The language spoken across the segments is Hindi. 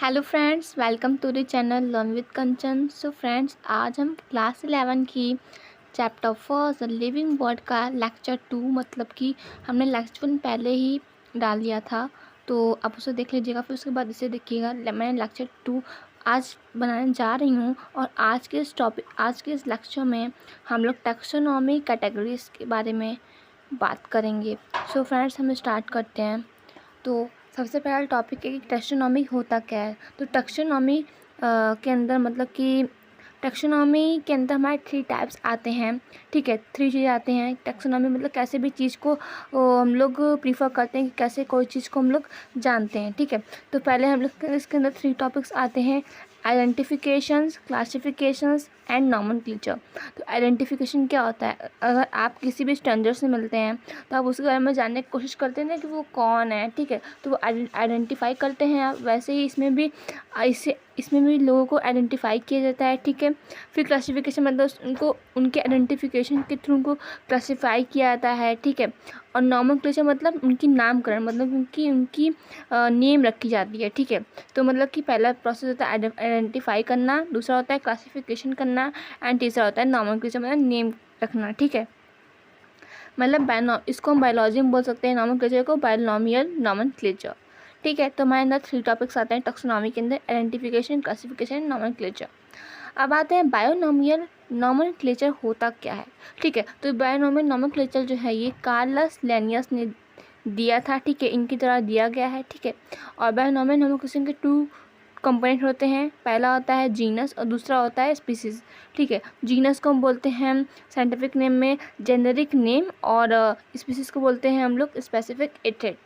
Hello friends, welcome to the channel learn with Kanchan. So friends, आज हम क्लास 11 की chapter first the living world का लेक्चर 2 मतलब कि हमने लेक्चर 1 पहले ही डाल दिया था, तो आप उसे देख लीजिएगा। फिर उसके बाद इसे देखिएगा। मैंने लेक्चर 2 आज बनाने जा रही हूँ और आज के इस लेक्चर में हम लोग टैक्सोनॉमी कैटेगरीज के बारे में बात करेंगे। सो फ्रेंड्स, हम स्टार्ट करते हैं। तो सबसे पहला टॉपिक है कि टैक्सोनॉमी होता क्या है। तो टैक्सोनॉमी के अंदर मतलब कि टैक्सोनॉमी के अंदर हमारे 3 टाइप्स आते हैं। ठीक है, 3 चीज़ें आते हैं। टैक्सोनॉमी मतलब कैसे भी चीज़ को हम लोग प्रीफर करते हैं कि कैसे कोई चीज़ को हम लोग जानते हैं। ठीक है, तो पहले हम लोग इसके अंदर 3 टॉपिक्स आते हैं: आइडेंटिफिकेशंस, क्लासिफिकेशंस एंड नॉमेनक्लेचर। तो आइडेंटिफिकेशन क्या होता है? अगर आप किसी भी स्ट्रेंजर से मिलते हैं तो आप उसके बारे में जानने की कोशिश करते हैं ना कि वो कौन है। ठीक है, तो वो आइडेंटिफाई करते हैं आप। वैसे ही इसमें भी लोगों को आइडेंटिफाई किया जाता है। ठीक है, फिर क्लासिफिकेशन मतलब उनको उनके आइडेंटिफिकेशन के थ्रू उनको क्लासिफाई किया जाता है। ठीक है, और नॉमेनक्लेचर मतलब उनकी नामकरण, मतलब उनकी नेम रखी जाती है। ठीक है, तो मतलब कि पहला प्रोसेस होता है आइडेंटिफाई करना, दूसरा होता है क्लासिफिकेशन करना एंड तीसरा होता है नॉमेनक्लेचर मतलब नेम रखना। ठीक है, मतलब इसको हम बायोलॉजी में बोल सकते हैं, नॉमेनक्लेचर को बायोनॉमियल नॉमेनक्लेचर। ठीक है, तो हमारे अंदर 3 टॉपिक्स आते हैं टैक्सोनॉमी के अंदर: आइडेंटिफिकेशन, क्लासिफिकेशन, नॉमेनक्लेचर। अब आते हैं बायोनॉमियल नॉमेनक्लेचर होता क्या है। ठीक है, तो बायोनॉमियल नॉमेनक्लेचर जो है ये कार्लस लिनियस ने दिया था। ठीक है, इनकी तरह दिया गया है। ठीक है, और बायोनॉमियल नॉमेनक्लेचर के 2 कंपोनेंट होते हैं। पहला होता है जीनस और दूसरा होता है स्पीसीज। ठीक है, जीनस को हम बोलते हैं साइंटिफिक नेम में जेनेरिक नेम, और स्पीसीज को बोलते हैं हम लोग स्पेसिफिक एथेट।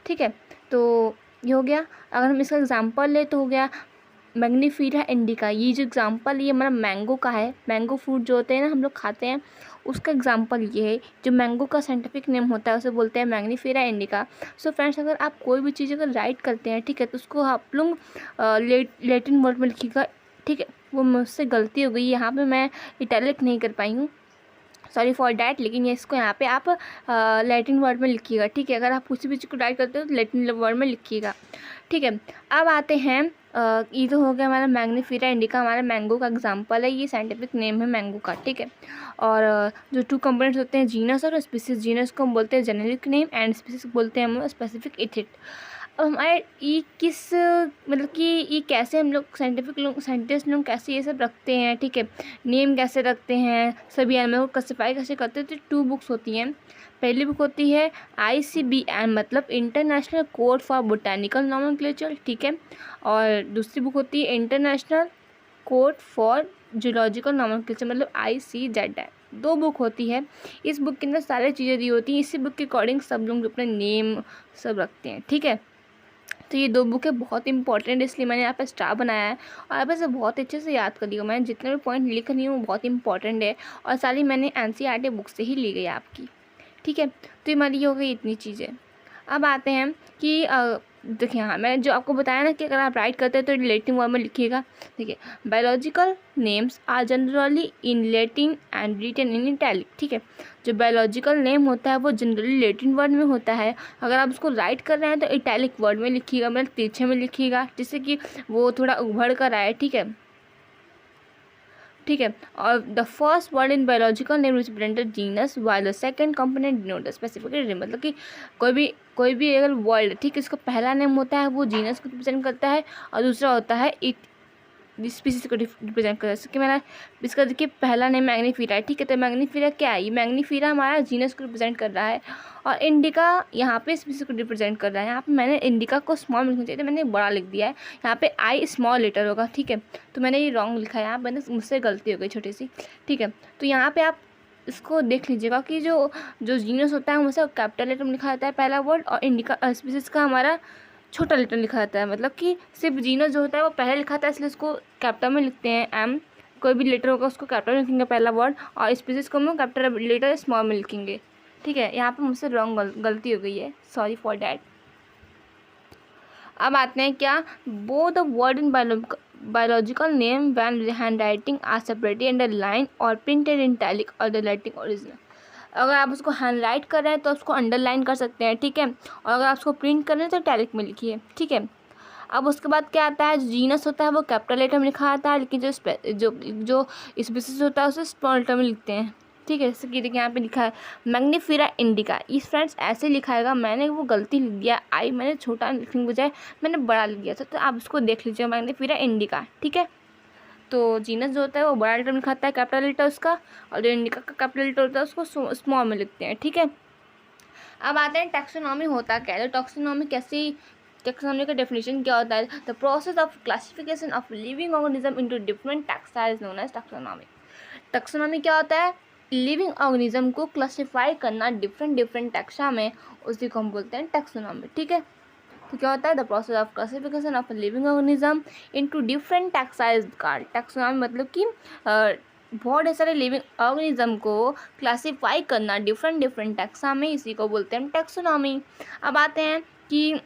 ठीक है, तो ये हो गया। अगर हम इसका एग्जांपल ले तो हो गया मैग्नीफीरा इंडिका। ये जो एग्जांपल ये हमारा मैंगो का है। मैंगो फ्रूट जो होते हैं ना हम लोग खाते हैं, उसका एग्जांपल ये है। जो मैंगो का साइंटिफिक नेम होता है उसे बोलते हैं मैग्नीफीरा इंडिका। सो फ्रेंड्स, अगर आप कोई भी चीज़ अगर राइट करते हैं, ठीक है, तो उसको आप लोग लैटिन वर्ड में लिखिएगा। ठीक है, वो मुझसे गलती हो गई, यहाँ पे मैं इटैलिक नहीं कर पाई हूँ, सॉरी फॉर डैट। लेकिन ये इसको यहाँ पे आप लैटिन वर्ड में लिखिएगा। ठीक है, अगर आप किसी भी चीज़ को राइट करते हो तो लैटिन वर्ड में लिखिएगा। ठीक है, अब आते हैं ये तो हो गया हमारा मैग्नीफीरा इंडिका, हमारा मैंगो का एग्जांपल है। ये साइंटिफिक नेम है मैंगो का। ठीक है, और जो 2 कंपोनेंट्स होते हैं जीनस और स्पीसीज। जीनस को हम बोलते हैं जेनेरिक नेम एंड स्पीसीज को बोलते हैं हम स्पेसिफिक एथेट। अब हमारे ये किस मतलब कि ये कैसे हम लोग साइंटिस्ट लोग कैसे ये सब रखते हैं। ठीक है, नेम कैसे रखते हैं, सभी एनिमल को क्लासिफाई कैसे करते हैं। तो 2 बुक्स होती हैं। पहली बुक होती है ICBN मतलब international code for botanical nomenclature. ठीक है, और दूसरी बुक होती है international code for zoological nomenclature मतलब ICZN। 2 बुक होती है। इस बुक के अंदर सारी चीज़ें दी होती हैं। इसी बुक के अकॉर्डिंग सब लोग अपने नेम सब रखते हैं। ठीक है, तो ये 2 बुकें बहुत इंपॉर्टेंट है, इसलिए मैंने यहाँ पे स्टार बनाया है और आप इसे बहुत अच्छे से याद कर लियो। मैंने जितने भी पॉइंट लिख रही हूँ वो बहुत इंपॉर्टेंट है और सारी मैंने NCERT बुक से ही ली गई आपकी। ठीक है, तो हमारी ये हो गई इतनी चीज़ें। अब आते हैं कि देखिए, हाँ मैंने जो आपको बताया ना कि अगर आप राइट करते हैं तो लैटिन वर्ड में लिखिएगा। देखिए, biological names are generally in Latin and written in italic. ठीक है, जो बायोलॉजिकल नेम होता है वो जनरली लैटिन वर्ड में होता है। अगर आप उसको राइट कर रहे हैं तो इटैलिक वर्ड में लिखिएगा, मतलब तिरछे में लिखिएगा, जिससे कि वो थोड़ा उभर कर आए। ठीक है, ठीक है, और the first word in biological name represented genus while the second component denote specific, मतलब कि कोई भी अगर वर्ड, ठीक है, इसका पहला नेम होता है वो जीनस को रिप्रेजेंट करता है और दूसरा होता है स्पीसीज को रिप्रेजेंट करता है। जैसे कि मैंने इसका देखिए पहला नेम मैग्नीफीरा है। ठीक है, तो मैग्नीफीरा क्या है? ये मैग्नीफीरा हमारा जीनस को रिप्रेजेंट कर रहा है और इंडिका यहाँ पे स्पीसीज को रिप्रेजेंट कर रहा है। यहाँ पे मैंने इंडिका को स्मॉल लिखना चाहिए तो मैंने बड़ा लिख दिया है। यहाँ पे I स्मॉल लेटर होगा। ठीक है, तो मैंने ये रॉन्ग लिखा है, यहाँ मैंने मुझसे गलती हो गई छोटी सी। ठीक है, तो यहाँ पे आप इसको देख लीजिएगा कि जो जीनस होता है मुझसे कैपिटल लेटर में लिखा जाता है पहला वर्ड, और इंडिका स्पीसीज का हमारा छोटा लेटर लिखा जाता है। मतलब कि सिर्फ जीनस जो होता है वो पहले लिखा था, इसलिए उसको कैपिटल में लिखते हैं M। कोई भी लेटर होगा उसको कैपिटल में लिखेंगे पहला वर्ड, और स्पीसीज को हम कैपिटल लेटर स्मॉल में लिखेंगे। ठीक है, यहाँ पे मुझसे रॉन्ग गलती हो गई है, सॉरी फॉर डैट। अब आते हैं क्या, both the word in biological name when hand writing are separately underline और प्रिंटेड इन इटैलिक और द लैटिन ओरिजिनल। अगर आप उसको हैंड राइट कर रहे हैं तो उसको अंडरलाइन कर सकते हैं। ठीक है, और अगर आप उसको प्रिंट कर रहे हैं तो इटैलिक में लिखिए। ठीक है, अब उसके बाद क्या आता है, जो जीनस होता है वो कैपिटल लेटर में लिखा आता है, लेकिन जो स्पीसीज होता है उसे स्मॉल लेटर में लिखते हैं। ठीक है, जैसे कि देखिए यहाँ पे लिखा है मैग्नीफेरा इंडिका। इस फ्रेंड्स ऐसे लिखाएगा, मैंने वो गलती लिख दिया, मैंने छोटा लिखने के बजाय मैंने बड़ा लिख दिया था, तो आप उसको देख लीजिए, मैग्नीफेरा इंडिका। ठीक है, तो जीनस जो होता है वो बड़ा लेटर में लिखाता है, कैपिटल लेटर उसका, और जो इंडिका का कैपिटल लेटर होता है उसको स्मॉल में लिखते हैं। ठीक है, अब आते हैं टैक्सोनॉमी होता क्या है। तो टैक्सोनॉमी का डेफिनेशन क्या होता है, the process of classification of living organism into different taxa is known as taxonomy. Taxonomy क्या होता है, लिविंग ऑर्गेनिज्म को क्लासिफाई करना डिफरेंट टैक्सा में, उसी को हम बोलते हैं टैक्सोनॉमी। ठीक है, तो क्या होता है, the process of classification of living organism into different taxa is called taxonomy. मतलब कि बहुत सारे लिविंग ऑर्गेनिज्म को क्लासीफाई करना डिफरेंट टैक्सा में, इसी को बोलते हैं टैक्सोनॉमी। अब आते हैं कि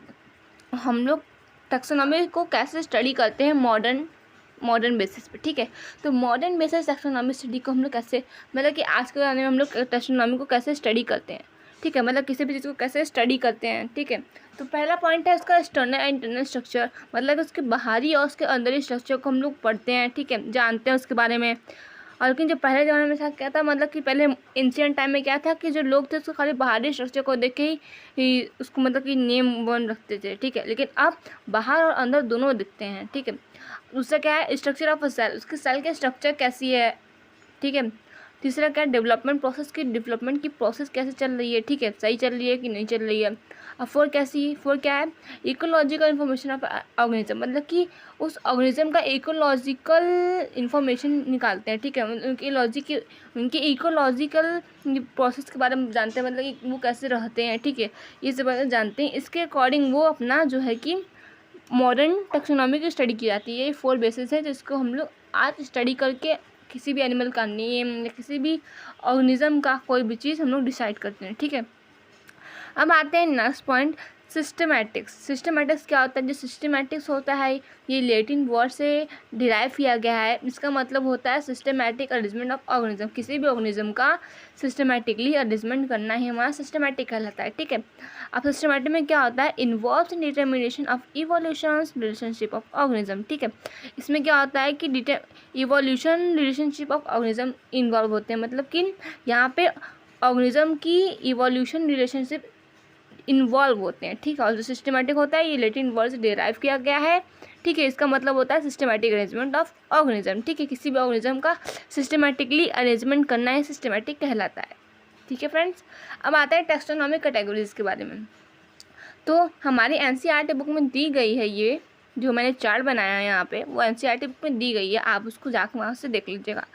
हम लोग टैक्सोनॉमी को कैसे स्टडी करते हैं मॉडर्न बेसिस पे। ठीक है, तो मॉडर्न बेसिस टैक्सोनॉमी स्टडी को हम लोग कैसे, मतलब कि आज के ज़माने में हम लोग टैक्सोनॉमी को कैसे स्टडी करते हैं। ठीक है, मतलब किसी भी चीज़ को कैसे स्टडी करते हैं। ठीक है, तो पहला पॉइंट है उसका एक्सटर्नल एंड इंटरनल स्ट्रक्चर, मतलब उसके बाहरी और उसके अंदरी स्ट्रक्चर को हम लोग पढ़ते हैं। ठीक है, जानते हैं उसके बारे में। और लेकिन जो पहले ज़माने में था क्या था, मतलब कि पहले एंशिएंट टाइम में क्या था कि जो लोग थे उसको खाली बाहरी स्ट्रक्चर को देख के ही उसको मतलब कि नेम वन रखते थे। ठीक है, लेकिन अब बाहर और अंदर दोनों दिखते हैं। ठीक है, दूसरा क्या है, स्ट्रक्चर ऑफ अ सेल, उसके सेल के स्ट्रक्चर कैसी है। ठीक है, तीसरा क्या है, डेवलपमेंट की प्रोसेस कैसे चल रही है। ठीक है, सही चल रही है कि नहीं चल रही है। और फोर क्या है, इकोलॉजिकल इन्फॉर्मेशन ऑफ ऑर्गेनिज्म, मतलब कि उस ऑर्गेनिज्म का इकोलॉजिकल इन्फॉर्मेशन निकालते हैं। ठीक है, उनकी इकोलॉजिकल प्रोसेस के बारे में जानते हैं, मतलब कि वो कैसे रहते हैं। ठीक है, ये सब जानते हैं, इसके अकॉर्डिंग वो अपना जो है कि मॉडर्न टैक्सोनॉमी की स्टडी की जाती है। ये 4 बेसिस है जिसको हम लोग आज स्टडी करके किसी भी एनिमल का नेम या किसी भी ऑर्गेनिज्म का कोई भी चीज़ हम लोग डिसाइड करते हैं। ठीक है, अब आते हैं नेक्स्ट पॉइंट, सिस्टमैटिक्स क्या होता है। जो सिस्टमैटिक्स होता है ये लैटिन वर्ड से डिराइव किया गया है, इसका मतलब होता है सिस्टमैटिक अरेंजमेंट ऑफ ऑर्गेनिज्म। किसी भी ऑर्गेनिज्म का सिस्टमैटिकली अरेंजमेंट करना ही हमारा सिस्टमैटिक कहलाता है। ठीक है, अब सिस्टमैटिक में क्या होता है, involves in determination of evolution relationship of organism. ठीक है, इसमें क्या होता है कि evolution relationship of organism involve होते हैं, मतलब कि यहाँ पे ऑर्गेनिज्म की इवोल्यूशन रिलेशनशिप इन्वॉल्व होते हैं। ठीक है, और जो सिस्टमैटिक होता है ये लैटिन वर्ड से डिराइव किया गया है। ठीक है, इसका मतलब होता है सिस्टमैटिक अरेंजमेंट ऑफ ऑर्गेनिज्म। ठीक है, किसी भी ऑर्गेनिज्म का सिस्टमैटिकली अरेंजमेंट करना है सिस्टमैटिक कहलाता है। ठीक है फ्रेंड्स, अब आता है टैक्सोनॉमिक कैटेगरीज के बारे में। तो हमारी एनसीईआरटी बुक में दी गई है, ये जो मैंने चार्ट बनाया है यहाँ पे वो एनसीईआरटी बुक में दी गई है, आप उसको जाकर वहाँ से देख लीजिएगा।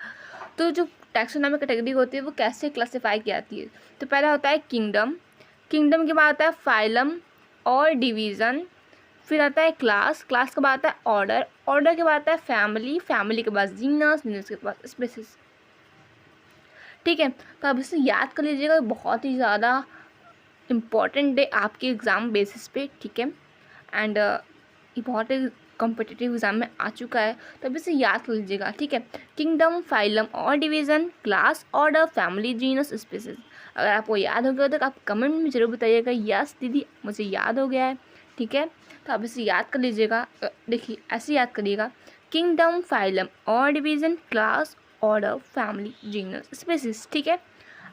तो जो टैक्सोनॉमिक कैटेगरी होती है वो कैसे क्लासीफाई की जाती है, तो पहला होता है किंगडम के बाद आता है फाइलम और डिवीज़न, फिर आता है क्लास के बाद आता है ऑर्डर के बाद आता है फैमिली के बाद जीनस के बाद स्पीसीज। ठीक है, तो अब इसे याद कर लीजिएगा, बहुत ही ज़्यादा इम्पॉर्टेंट है आपके एग्ज़ाम बेसिस पे। ठीक है, एंड ये बहुत ही कॉम्पिटिटिव एग्जाम में आ चुका है, तो अब इसे याद कर लीजिएगा। ठीक है, किंगडम, फाइलम और division, class, order, family, genus, species. अगर आपको याद हो गया तो आप कमेंट में ज़रूर बताइएगा यस दीदी मुझे याद हो गया है। ठीक है, तो आप इसे याद कर लीजिएगा। देखिए ऐसे याद करिएगा, किंगडम, फाइलम और division, class, order, family, genus, species. ठीक है,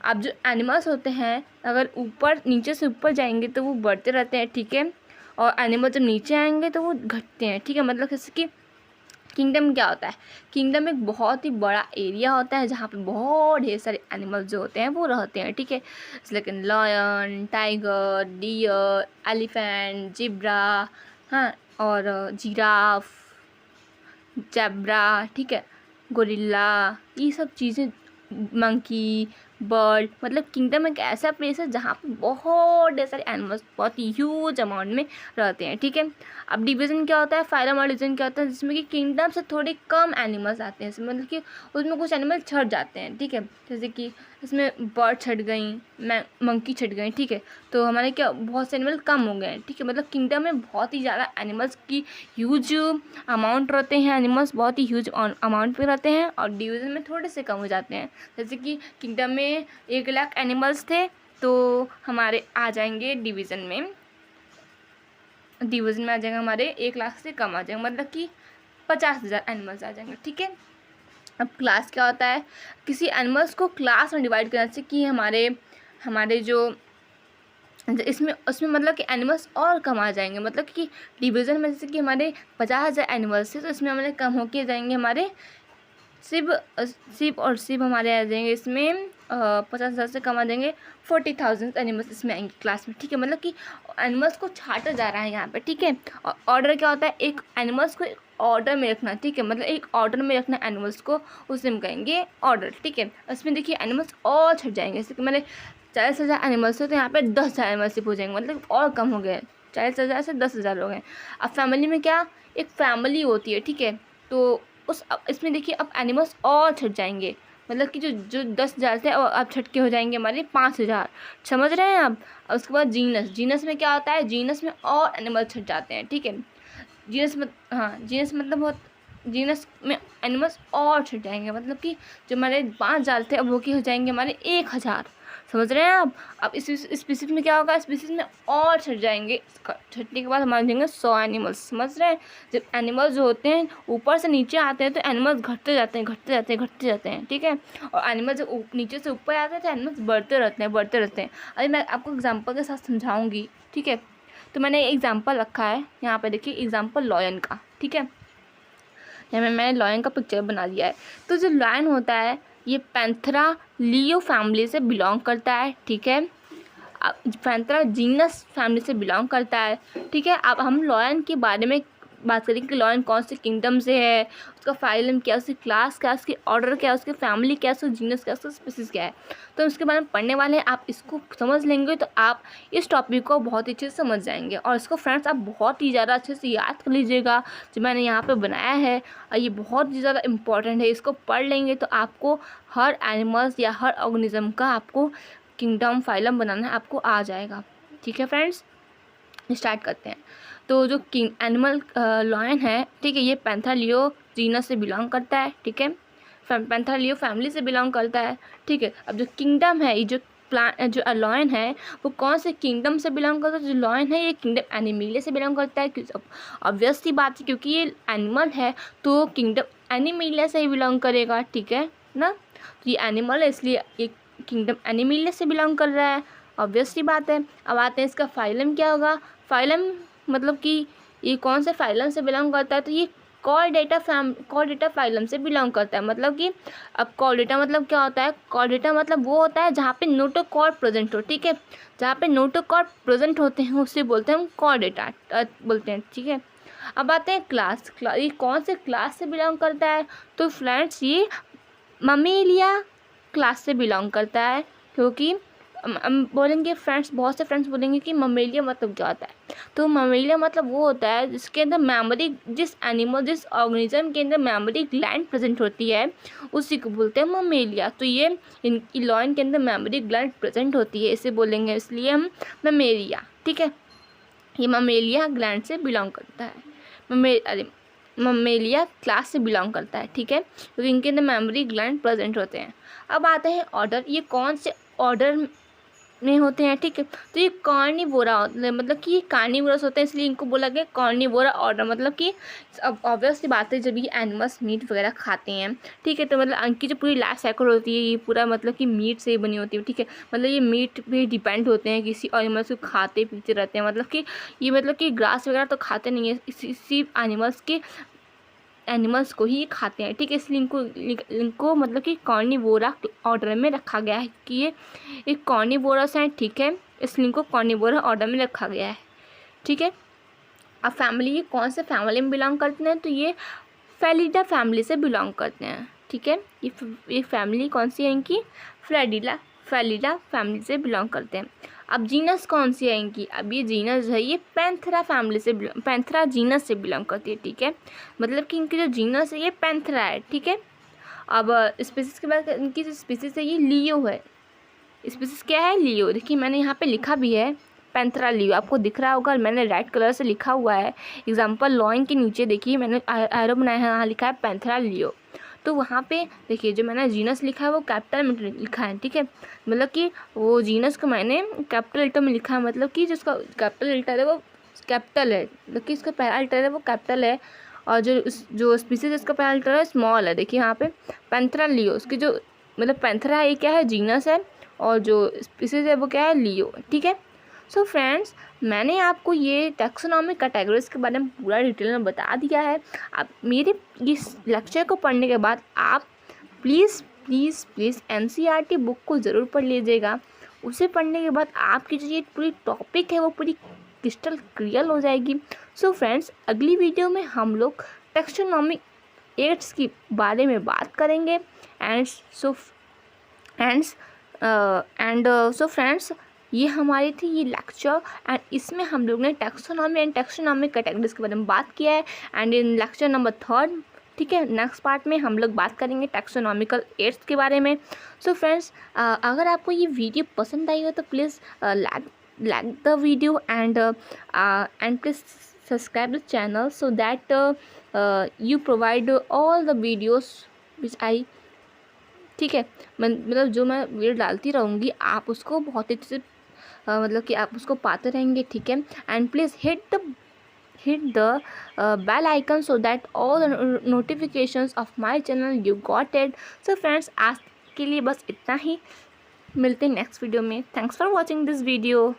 अब जो एनिमल्स होते हैं अगर ऊपर नीचे से ऊपर जाएंगे तो वो बढ़ते रहते हैं। ठीक है, और एनिमल जब नीचे आएंगे तो वो घटते हैं। ठीक है, मतलब जैसे कि किंगडम क्या होता है, किंगडम एक बहुत ही बड़ा एरिया होता है जहाँ पे बहुत ढेर सारे एनिमल्स जो होते हैं वो रहते हैं। ठीक है, लेकिन lion, tiger, deer, elephant, zebra, हाँ, और जिराफ, जेब्रा, ठीक है, गोरिल्ला, ये सब चीज़ें, मंकी, बर्ड, मतलब किंगडम एक ऐसा प्लेस है जहाँ पे बहुत ढेर सारे एनिमल्स बहुत ही ह्यूज अमाउंट में रहते हैं। ठीक है, अब डिवीज़न क्या होता है, फाइलम और डिवीज़न क्या होता है, जिसमें कि किंगडम से थोड़े कम एनिमल्स आते हैं, मतलब कि उसमें कुछ एनिमल छट जाते हैं। ठीक है, जैसे कि इसमें बर्ड छट गई, मंकी छट गई। ठीक है, तो हमारे क्या बहुत से एनिमल कम हो गए हैं। ठीक है, मतलब किंगडम में बहुत ही ज़्यादा एनिमल्स की ह्यूज अमाउंट रहते हैं, एनिमल्स बहुत ही ह्यूज अमाउंट पे रहते हैं, और डिवीज़न में थोड़े से कम हो जाते हैं। जैसे कि किंगडम में 1 लाख एनिमल्स थे तो हमारे आ जाएंगे डिवीज़न में डिवीजन में आ जाएगा हमारे 1 लाख से कम आ जाएगा, मतलब कि 50,000 एनिमल्स आ जाएंगे। ठीक है, अब क्लास क्या होता है, किसी एनिमल्स को क्लास में डिवाइड करने से कि हमारे जो इसमें उसमें मतलब कि एनिमल्स और कम आ जाएंगे, मतलब कि डिवीज़न में जैसे कि हमारे 50,000 एनिमल्स थे तो इसमें हमारे कम होके जाएंगे हमारे सिर्फ हमारे आ जाएंगे इसमें 50,000 से कम आ जाएंगे 40,000 एनिमल्स इसमें आएंगे क्लास में। ठीक है, मतलब कि एनिमल्स को छाटा जा रहा है यहाँ पे। ठीक है, और ऑर्डर क्या होता है, एक एनिमल्स को एक ऑर्डर में रखना। ठीक है, मतलब एक ऑर्डर में रखना एनिमल्स को, उसे हम कहेंगे ऑर्डर। ठीक है, उसमें देखिए एनिमल्स और छट जाएंगे, जैसे कि मैंने 40,000 एनिमल्स थे तो यहाँ पे 10,000 एनिमल्स सिर्फ हो जाएंगे, मतलब और कम हो गए, 40,000 से 10,000 हो गए। अब फैमिली में क्या, एक फैमिली होती है। ठीक है, तो इसमें देखिए अब एनिमल्स और छट जाएंगे, मतलब कि जो 10,000 थे अब छट के हो जाएंगे हमारे 5,000। समझ रहे हैं आप। और उसके बाद जीनस में क्या होता है, जीनस में और एनिमल छट जाते हैं। ठीक है, जीनस में एनिमल्स और छट जाएंगे, मतलब कि जो हमारे 5,000 थे अब वो क्या हो जाएंगे हमारे 1,000। समझ रहे हैं आप। अब इस स्पीसीज में क्या होगा, स्पीसीज में और छट जाएंगे, छटने के बाद हमारे जाएंगे 100 एनिमल्स। समझ रहे हैं, जब एनिमल्स जो होते हैं ऊपर से नीचे आते हैं तो एनिमल्स घटते जाते हैं। ठीक है, और एनिमल्स जब नीचे से ऊपर आते हैं तो एनिमल्स बढ़ते रहते हैं। अभी मैं आपको एग्जाम्पल के साथ समझाऊंगी। ठीक है, तो मैंने एग्जाम्पल रखा है यहाँ पे, देखिए एग्जाम्पल लॉयन का। ठीक है, यहाँ में मैंने लॉयन का पिक्चर बना दिया है। तो जो लॉयन होता है ये पैंथेरा लियो फैमिली से बिलोंग करता है। ठीक है, पैंथेरा जीनस फैमिली से बिलोंग करता है। ठीक है, अब हम लॉयन के बारे में बात करेंगे कि लॉयन कौन से किंगडम से है, उसका फाइलम क्या, उसकी क्लास क्या, उसकी ऑर्डर क्या, उसकी फैमिली क्या, उसका जीनस क्या, उसका स्पीसीज क्या है, तो उसके बारे में पढ़ने वाले हैं। आप इसको समझ लेंगे तो आप इस टॉपिक को बहुत ही अच्छे से समझ जाएंगे। और इसको फ्रेंड्स आप बहुत ही ज़्यादा अच्छे से याद कर लीजिएगा, जो मैंने यहाँ पर बनाया है, और ये बहुत ही ज़्यादा इम्पॉर्टेंट है। इसको पढ़ लेंगे तो आपको हर एनिमल्स या हर ऑर्गेनिज्म का आपको किंगडम फाइलम बनाना आपको आ जाएगा। ठीक है फ्रेंड्स, स्टार्ट करते हैं। तो जो किंग एनिमल लॉयन है, ठीक है, ये पैंथेरा लियो जीनस से बिलोंग करता है। ठीक है, पैंथेरा लियो फैमिली से बिलोंग करता है। ठीक है, अब जो किंगडम है, ये जो लॉयन है वो कौन से किंगडम से बिलोंग करता है, जो लॉयन है ये किंगडम एनिमिलिया से बिलोंग करता है। ऑब्वियस सी बात है, क्योंकि ये एनिमल है तो किंगडम एनिमिलिया से ही बिलोंग करेगा। ठीक है ना, तो ये एनिमल है इसलिए ये किंगडम एनिमिलिया से बिलोंग कर रहा है, ऑब्वियस सी बात है। अब आते हैं इसका फाइलम क्या होगा। फाइलम मतलब कि ये कौन से फाइलम से बिलोंग करता है, तो ये कॉर्डेटा फाइलम से बिलोंग करता है। मतलब कि अब कॉर्डेटा मतलब क्या होता है, कॉर्डेटा मतलब वो होता है जहाँ पे नोटोकॉर्ड प्रेजेंट हो। ठीक है, जहाँ पे नोटोकॉर्ड प्रेजेंट होते हैं उसे बोलते हैं हम कॉर्डेटा बोलते हैं। ठीक है, अब आते हैं क्लास। ये कौन से क्लास से बिलोंग करता है, तो फ्रेंड्स ये ममेलिया क्लास से बिलोंग करता है। क्योंकि हम बोलेंगे फ्रेंड्स, बहुत से फ्रेंड्स बोलेंगे कि ममेलिया मतलब क्या होता है, तो ममेलिया मतलब वो होता है जिसके अंदर मेमोरी, जिस ऑर्गेनिज्म के अंदर मेमोरी ग्लैंड प्रेजेंट होती है उसी को बोलते हैं ममेलिया। तो ये इनकी लॉयन के अंदर मेमोरी ग्लैंड प्रेजेंट होती है, इसे बोलेंगे, इसलिए हम ममेलिया। ठीक है, ये ममेलिया ग्लैंड से बिलोंग करता है, ममेलिया क्लास से बिलोंग करता है। ठीक है, क्योंकि इनके अंदर मेमोरी ग्लैंड प्रेजेंट होते हैं। अब आते हैं ऑर्डर, ये कौन से ऑर्डर में होते हैं। ठीक है, तो ये कार्निवोरा मतलब कि ये कार्निवोरस होते हैं, इसलिए इनको बोला गया कार्निवोरा ऑर्डर। मतलब कि अब ऑब्वियसली बात है, जब ये एनिमल्स मीट वगैरह खाते हैं, ठीक है, तो मतलब इनकी जो पूरी लाइफ साइकिल होती है ये पूरा मतलब कि मीट से ही बनी होती है। ठीक है, मतलब ये मीट पे डिपेंड होते हैं, किसी एनिमल्स को खाते पीते रहते हैं। मतलब कि ये मतलब कि ग्रास वगैरह तो खाते नहीं है, इसी एनिमल्स को ही खाते हैं। ठीक है, इसलिए इनको मतलब कि कार्निवोरा ऑर्डर में रखा गया है कि ये एक कार्निवोरस हैं। ठीक है, इसलिए इनको कार्निवोरा ऑर्डर में रखा गया है। ठीक है, अब फैमिली, ये कौन से फैमिली में बिलोंग करते हैं, तो ये फेलिडा फैमिली से बिलोंग करते हैं। ठीक है, ये फैमिली कौन सी है इनकी, फेलिडा फैमिली से बिलोंग करते हैं। अब जीनस कौन सी है इनकी, अब ये जीनस है ये पैंथेरा जीनस से बिलोंग करती है। ठीक है, मतलब कि इनकी जो जीनस है ये पैंथेरा है। ठीक है, अब स्पीसीज के बाद इनकी जो स्पीसीज है ये लियो है। स्पीसीज क्या है, लियो। देखिए मैंने यहाँ पे लिखा भी है पैंथेरा लियो, आपको दिख रहा होगा, मैंने रेड कलर से लिखा हुआ है। एग्जाम्पल लॉयन के नीचे देखिए मैंने एरो बनाया है, यहाँ लिखा है पैंथेरा लियो। तो वहाँ पे देखिए जो मैंने जीनस लिखा है वो कैपिटल में लिखा है। ठीक है, मतलब कि वो जीनस को मैंने कैपिटल लेटर में लिखा है, मतलब कि जिसका कैपिटल लेटर है वो कैपिटल है, देखिए इसका पहला लेटर है वो कैपिटल है, और जो स्पीसीज इसका पहला लेटर है स्मॉल है। देखिए यहाँ पे पैंथेरा लियो, उसकी जो मतलब पैंथेरा ये क्या है, जीनस है, और जो स्पीसीज है वो क्या है, लियो। ठीक है। सो फ्रेंड्स, मैंने आपको ये टैक्सोनॉमी कैटेगरीज के बारे में पूरा डिटेल में बता दिया है। आप मेरे इस लेक्चर को पढ़ने के बाद आप please please please NCERT book को ज़रूर पढ़ लीजिएगा। उसे पढ़ने के बाद आपकी जो ये पूरी टॉपिक है वो पूरी क्रिस्टल क्लियर हो जाएगी। सो फ्रेंड्स, अगली वीडियो में हम लोग टैक्सोनॉमिक एड्स के बारे में बात करेंगे। एंड सो फ्रेंड्स, ये हमारी थी ये लेक्चर, एंड इसमें हम लोग ने टैक्सोनॉमी एंड टैक्सोनॉमिक कैटेगरीज के बारे में बात किया है। एंड इन लेक्चर नंबर 3, ठीक है, नेक्स्ट पार्ट में हम लोग बात करेंगे टैक्सोनॉमिकल एड्स के बारे में। सो फ्रेंड्स, अगर आपको ये वीडियो पसंद आई हो तो please like the video and please subscribe the channel so that you provide all the videos which I, ठीक है, मतलब जो मैं वीडियो डालती रहूँगी आप उसको बहुत अच्छे से मतलब कि आप उसको पाते रहेंगे। ठीक है। And please hit the bell icon so that all the notifications of my channel you got it. So friends, आज के लिए बस इतना ही, मिलते हैं नेक्स्ट वीडियो में। Thanks for watching this video.